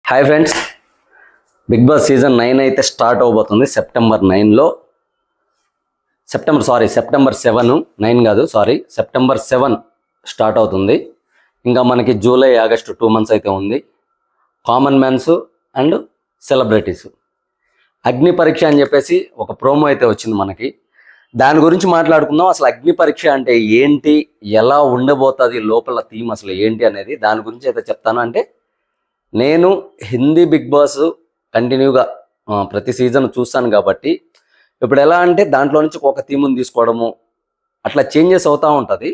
Hi friends, Bigg Boss season 9 అయితే start అవబోతుంది September 9లో. September 7, 9 కాదు, సెప్టెంబర్ 7 స్టార్ట్ అవుతుంది. ఇంకా మనకి జూలై, ఆగస్టు 2 months అయితే ఉంది. కామన్ మ్యాన్స్ అండ్ సెలబ్రిటీస్ అగ్ని పరీక్ష అని చెప్పేసి ఒక ప్రోమో అయితే వచ్చింది మనకి. దాని గురించి మాట్లాడుకుందాం. అసలు అగ్ని పరీక్ష అంటే ఏంటి, ఎలా ఉండబోతుంది, లోపల థీమ్ అసలు ఏంటి అనేది దాని గురించి అయితే చెప్తాను. అంటే నేను హిందీ బిగ్ బాస్ కంటిన్యూగా ప్రతి సీజన్ చూస్తాను కాబట్టి ఇప్పుడు ఎలా అంటే దాంట్లో నుంచి ఒక థీమ్ని తీసుకోవడము అట్లా చేంజెస్ అవుతూ ఉంటుంది.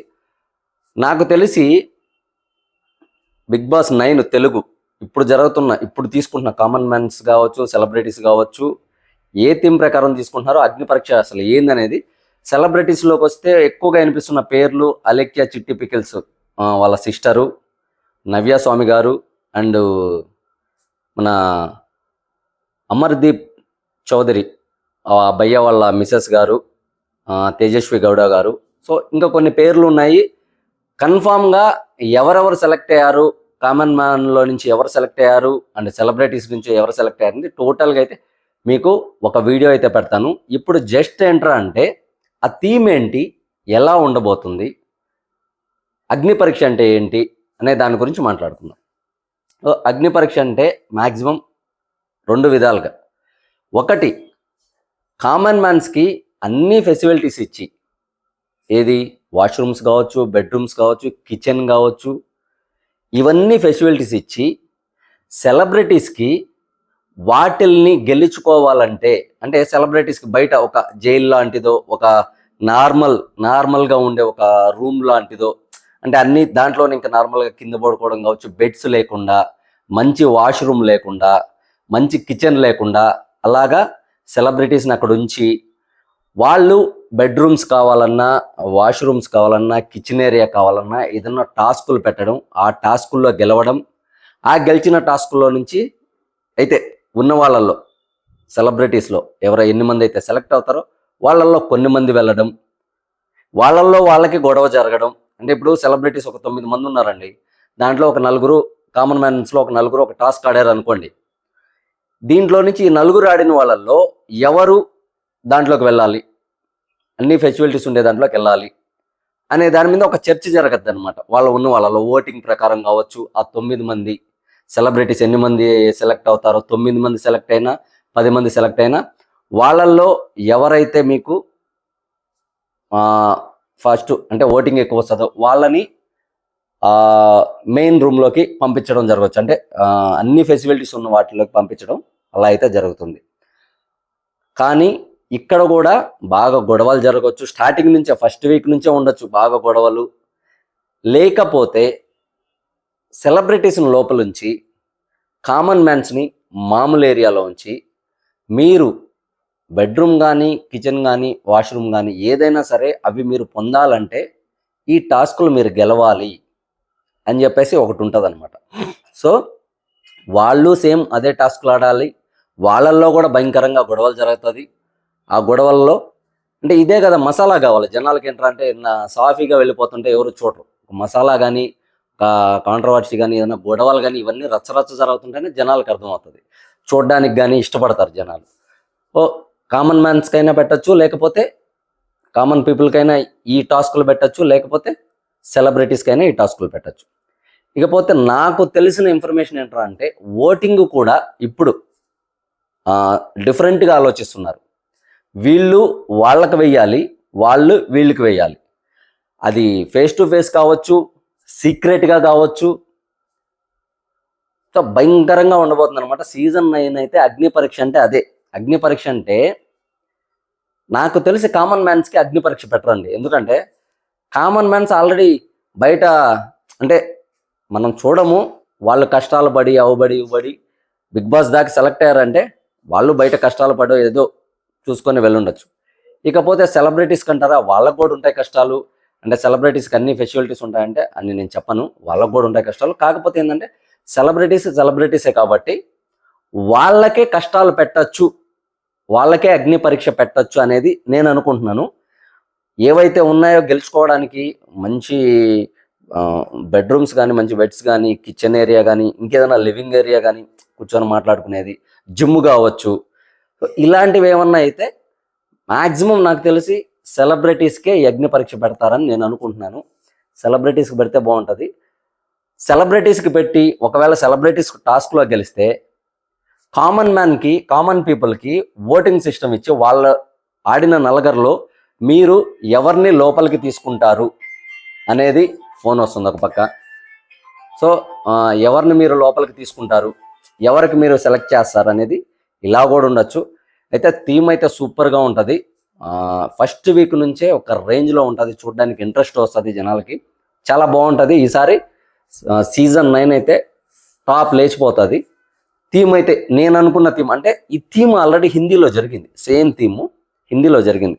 నాకు తెలిసి బిగ్ బాస్ 9 తెలుగు ఇప్పుడు తీసుకుంటున్న కామన్ మ్యాన్స్ కావచ్చు, సెలబ్రిటీస్ కావచ్చు, ఏ థీమ్ ప్రకారం తీసుకుంటున్నారో అగ్ని పరీక్ష అసలు ఏందనేది. సెలబ్రిటీస్లోకి వస్తే ఎక్కువగా వినిపిస్తున్న పేర్లు అలెక్యా చిట్టి పికిల్స్ వాళ్ళ సిస్టరు, నవ్య స్వామి గారు, అండ్ మన అమర్దీప్ చౌదరి భయ్య వాళ్ళ మిసెస్ గారు, తేజస్వి గౌడ గారు. సో ఇంకా కొన్ని పేర్లు ఉన్నాయి. కన్ఫామ్గా ఎవరెవరు సెలెక్ట్ అయ్యారు, కామన్ మ్యాన్లో నుంచి ఎవరు సెలెక్ట్ అయ్యారు అండ్ సెలబ్రిటీస్ నుంచి ఎవరు సెలెక్ట్ అయ్యారు టోటల్గా అయితే మీకు ఒక వీడియో అయితే పెడతాను. ఇప్పుడు జస్ట్ ఏంట్రా అంటే ఆ థీమ్ ఏంటి, ఎలా ఉండబోతుంది, అగ్ని పరీక్ష అంటే ఏంటి అనే దాని గురించి మాట్లాడుకుందాం. అగ్ని పరీక్ష అంటే మ్యాక్సిమం 2 విధాలుగా. ఒకటి, కామన్ మ్యాన్స్కి అన్ని ఫెసిలిటీస్ ఇచ్చి, ఏది వాష్రూమ్స్ కావచ్చు, బెడ్రూమ్స్ కావచ్చు, కిచెన్ కావచ్చు, ఇవన్నీ ఫెసిలిటీస్ ఇచ్చి సెలబ్రిటీస్కి వాటిల్ని గెలుచుకోవాలంటే, అంటే సెలబ్రిటీస్కి బయట ఒక జైలు లాంటిదో, ఒక నార్మల్గా ఉండే ఒక రూమ్ లాంటిదో, అంటే అన్ని దాంట్లో ఇంకా నార్మల్గా కింద పడుకోవడం కావచ్చు, బెడ్స్ లేకుండా, మంచి వాష్రూమ్ లేకుండా, మంచి కిచెన్ లేకుండా, అలాగా సెలబ్రిటీస్ని అక్కడ ఉంచి వాళ్ళు బెడ్రూమ్స్ కావాలన్నా, వాష్రూమ్స్ కావాలన్నా, కిచెన్ ఏరియా కావాలన్నా ఏదన్నా టాస్కులు పెట్టడం, ఆ టాస్కుల్లో గెలవడం, ఆ గెలిచిన టాస్కుల్లో నుంచి అయితే ఉన్న వాళ్ళల్లో సెలబ్రిటీస్లో ఎన్ని మంది అయితే సెలెక్ట్ అవుతారో వాళ్ళల్లో కొన్ని మంది వెళ్ళడం, వాళ్ళల్లో వాళ్ళకి గొడవ జరగడం. అంటే ఇప్పుడు సెలబ్రిటీస్ ఒక 9 మంది ఉన్నారండి, దాంట్లో ఒక 4 కామన్ మ్యాన్స్లో ఒక 4 ఒక టాస్క్ ఆడారు అనుకోండి. దీంట్లో నుంచి ఈ 4 ఆడిన వాళ్ళల్లో ఎవరు దాంట్లోకి వెళ్ళాలి, అన్ని ఫెసిలిటీస్ ఉండే దాంట్లోకి వెళ్ళాలి అనే దాని మీద ఒక చర్చ జరగద్దు అనమాట. వాళ్ళలో ఓటింగ్ ప్రకారం కావచ్చు, ఆ 9 మంది సెలబ్రిటీస్ ఎన్ని మంది సెలెక్ట్ అవుతారో, 9 మంది సెలెక్ట్ అయినా, 10 మంది సెలెక్ట్ అయినా, వాళ్ళల్లో ఎవరైతే మీకు ఫస్ట్ అంటే ఓటింగ్ ఎక్కువ వస్తుందో వాళ్ళని మెయిన్ రూమ్లోకి పంపించడం జరగవచ్చు. అంటే అన్ని ఫెసిలిటీస్ ఉన్న వాటిలోకి పంపించడం అలా అయితే జరుగుతుంది. కానీ ఇక్కడ కూడా బాగా గొడవలు జరగవచ్చు. స్టార్టింగ్ నుంచే, ఫస్ట్ వీక్ నుంచే ఉండొచ్చు బాగా గొడవలు. లేకపోతే సెలబ్రిటీస్ని లోపలుంచి కామన్ మ్యాన్స్ని మామూలు ఏరియాలో ఉంచి మీరు బెడ్రూమ్ కానీ, కిచెన్ కానీ, వాష్రూమ్ కానీ ఏదైనా సరే అవి మీరు పొందాలంటే ఈ టాస్కులు మీరు గెలవాలి అని చెప్పేసి ఒకటి ఉంటుంది అనమాట. సో వాళ్ళు సేమ్ అదే టాస్కులు ఆడాలి. వాళ్ళల్లో కూడా భయంకరంగా గొడవలు జరుగుతుంది. ఆ గొడవల్లో అంటే ఇదే కదా మసాలా కావాలి జనాలకి. ఏంటంటే సాఫీగా వెళ్ళిపోతుంటే ఎవరు చూడరు. మసాలా కానీ, కాంట్రవర్సీ కానీ, ఏదైనా గొడవలు కానీ ఇవన్నీ రచ్చరచ్చ జరుగుతుంటేనే జనాలకు అర్థమవుతుంది, చూడడానికి కానీ ఇష్టపడతారు జనాలు. కామన్ మ్యాన్స్కైనా పెట్టచ్చు, లేకపోతే కామన్ పీపుల్కైనా ఈ టాస్కులు పెట్టచ్చు, లేకపోతే సెలబ్రిటీస్కైనా ఈ టాస్కులు పెట్టచ్చు. ఇకపోతే నాకు తెలిసిన ఇన్ఫర్మేషన్ ఏంటంటే అంటే ఓటింగ్ కూడా ఇప్పుడు డిఫరెంట్గా ఆలోచిస్తున్నారు. వీళ్ళు వాళ్ళకి వెయ్యాలి, వాళ్ళు వీళ్ళకి వెయ్యాలి. అది ఫేస్ టు ఫేస్ కావచ్చు, సీక్రెట్గా కావచ్చు. భయంకరంగా ఉండబోతుంది అనమాట. సీజన్ 9 అయితే అగ్ని పరీక్ష అంటే అదే. అగ్ని పరీక్ష అంటే నాకు తెలిసి కామన్ మ్యాన్స్కి అగ్ని పరీక్ష పెట్టరండి. ఎందుకంటే కామన్ మ్యాన్స్ ఆల్రెడీ బయట అంటే మనం చూడము, వాళ్ళు కష్టాలు పడి ఇవ్వబడి బిగ్ బాస్ దాకా సెలెక్ట్ అయ్యారంటే వాళ్ళు బయట కష్టాలు పడో ఏదో చూసుకొని వెళ్ళుండొచ్చు. ఇకపోతే సెలబ్రిటీస్ కంటారా, వాళ్ళకు కూడా ఉంటాయి కష్టాలు. అంటే సెలబ్రిటీస్కి అన్ని ఫెసిలిటీస్ ఉంటాయంటే అన్ని నేను చెప్పను, వాళ్ళకు కూడా ఉంటాయి కష్టాలు. కాకపోతే ఏంటంటే సెలబ్రిటీసే కాబట్టి వాళ్ళకే కష్టాలు పెట్టచ్చు, వాళ్ళకే అగ్ని పరీక్ష పెట్టచ్చు అనేది నేను అనుకుంటున్నాను. ఏవైతే ఉన్నాయో గెలుచుకోవడానికి మంచి బెడ్రూమ్స్ కానీ, మంచి బెడ్స్ కానీ, కిచెన్ ఏరియా కానీ, ఇంకేదైనా లివింగ్ ఏరియా కానీ, కూర్చొని మాట్లాడుకునేది, జిమ్ కావచ్చు. సో ఇలాంటివి ఏమన్నా అయితే మ్యాక్సిమం నాకు తెలిసి సెలబ్రిటీస్కే యజ్ఞ పరీక్ష పెడతారని నేను అనుకుంటున్నాను. సెలబ్రిటీస్కి పెడితే బాగుంటుంది. సెలబ్రిటీస్కి పెట్టి ఒకవేళ సెలబ్రిటీస్ టాస్క్లో గెలిస్తే కామన్ పీపుల్కి ఓటింగ్ సిస్టమ్ ఇచ్చి వాళ్ళ ఆడిన నలుగురిలో మీరు ఎవరిని లోపలికి తీసుకుంటారు అనేది ఫోన్ వస్తుంది ఒక పక్క. సో ఎవరిని మీరు లోపలికి తీసుకుంటారు, ఎవరికి మీరు సెలెక్ట్ చేస్తారు అనేది ఇలా కూడా ఉండొచ్చు. అయితే థీమ్ అయితే సూపర్గా ఉంటుంది. ఫస్ట్ వీక్ నుంచే ఒక రేంజ్లో ఉంటుంది, చూడడానికి ఇంట్రెస్ట్ వస్తుంది జనాలకి, చాలా బాగుంటుంది. ఈసారి సీజన్ 9 అయితే టాప్ లేచిపోతుంది. థీమ్ అయితే నేను అనుకున్న థీమ్ అంటే ఈ థీమ్ ఆల్రెడీ హిందీలో జరిగింది, సేమ్ థీమ్ హిందీలో జరిగింది.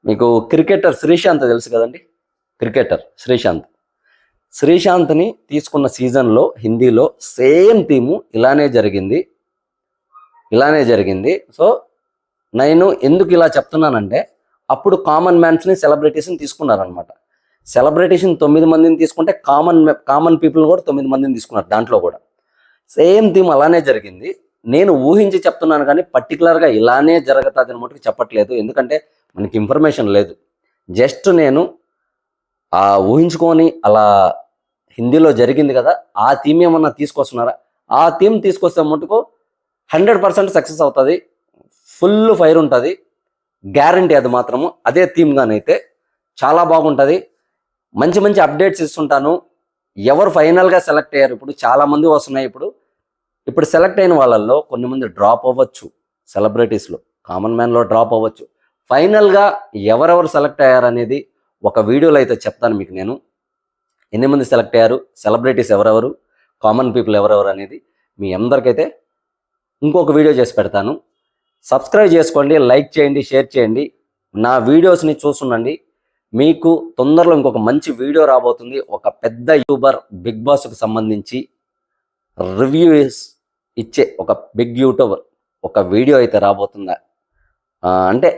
మీకు క్రికెటర్ శ్రీశాంత్ తెలుసు కదండి, క్రికెటర్ శ్రీశాంత్ని తీసుకున్న సీజన్లో హిందీలో సేమ్ థీము ఇలానే జరిగింది. సో నేను ఎందుకు ఇలా చెప్తున్నానంటే అప్పుడు కామన్ మ్యాన్స్ని సెలబ్రిటీస్ని తీసుకున్నారనమాట. సెలబ్రిటీస్ని 9 మందిని తీసుకుంటే కామన్ పీపుల్ కూడా 9 మందిని తీసుకున్నారు. దాంట్లో కూడా సేమ్ థీమ్ అలానే జరిగింది. నేను ఊహించి చెప్తున్నాను కానీ పర్టికులర్గా ఇలానే జరుగుతుంది అని మటుకు చెప్పట్లేదు, ఎందుకంటే మనకి ఇన్ఫర్మేషన్ లేదు. జస్ట్ నేను ఊహించుకొని అలా హిందీలో జరిగింది కదా, ఆ థీమ్ ఏమన్నా తీసుకొస్తున్నారా, ఆ థీమ్ తీసుకొస్తే మటుకు 100% సక్సెస్ అవుతుంది, ఫుల్ ఫైర్ ఉంటుంది, గ్యారంటీ. అది మాత్రము అదే థీమ్గానైతే చాలా బాగుంటుంది. మంచి మంచి అప్డేట్స్ ఇస్తుంటాను. ఎవరు ఫైనల్గా సెలెక్ట్ అయ్యారు, ఇప్పుడు చాలామంది వస్తున్నాయి. ఇప్పుడు సెలెక్ట్ అయిన వాళ్ళల్లో కొన్ని మంది డ్రాప్ అవ్వచ్చు, సెలబ్రిటీస్లో కామన్ మ్యాన్లో డ్రాప్ అవ్వచ్చు. ఫైనల్గా ఎవరెవరు సెలెక్ట్ అయ్యారనేది ఒక వీడియోలో అయితే చెప్తాను మీకు. నేను ఎన్ని మంది సెలెక్ట్ అయ్యారు, సెలబ్రిటీస్ ఎవరెవరు, కామన్ పీపుల్ ఎవరెవరు అనేది మీ అందరికైతే ఇంకొక వీడియో చేసి పెడతాను. సబ్స్క్రైబ్ చేసుకోండి, లైక్ చేయండి, షేర్ చేయండి, నా వీడియోస్ని చూస్తుండండి. మీకు తొందరలో ఇంకొక మంచి వీడియో రాబోతుంది. ఒక పెద్ద యూట్యూబర్ బిగ్ బాస్కి సంబంధించి రివ్యూస్ ఇచ్చే ఒక బిగ్ యూట్యూబర్ ఒక వీడియో అయితే రాబోతుందా, అంటే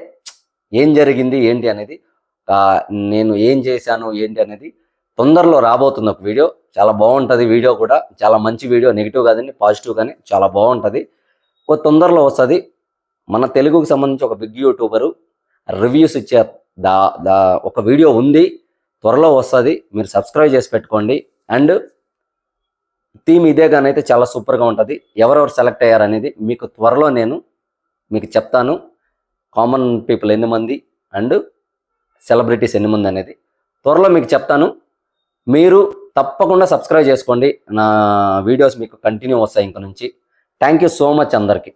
ఏం జరిగింది ఏంటి అనేది, నేను ఏం చేశాను ఏంటి అనేది తొందరలో రాబోతుంది ఒక వీడియో. చాలా బాగుంటుంది వీడియో కూడా, చాలా మంచి వీడియో, నెగిటివ్ కాదండి పాజిటివ్ కానీ చాలా బాగుంటుంది. తొందరలో వస్తుంది. మన తెలుగుకి సంబంధించి ఒక బిగ్ యూట్యూబరు రివ్యూస్ ఇచ్చే ఒక వీడియో ఉంది, త్వరలో వస్తుంది. మీరు సబ్స్క్రైబ్ చేసి పెట్టుకోండి. అండ్ థీమ్ ఇదే కానీ అయితే చాలా సూపర్గా ఉంటుంది. ఎవరెవరు సెలెక్ట్ అయ్యారనేది మీకు త్వరలో నేను మీకు చెప్తాను. కామన్ పీపుల్ ఎన్ని మంది అండ్ సెలబ్రిటీస్ ఎన్ని మంది అనేది త్వరలో మీకు చెప్తాను. మీరు తప్పకుండా సబ్స్క్రైబ్ చేసుకోండి. నా వీడియోస్ మీకు కంటిన్యూ వస్తాయి ఇంక నుంచి. థ్యాంక్ యూ సో మచ్ అందరికీ.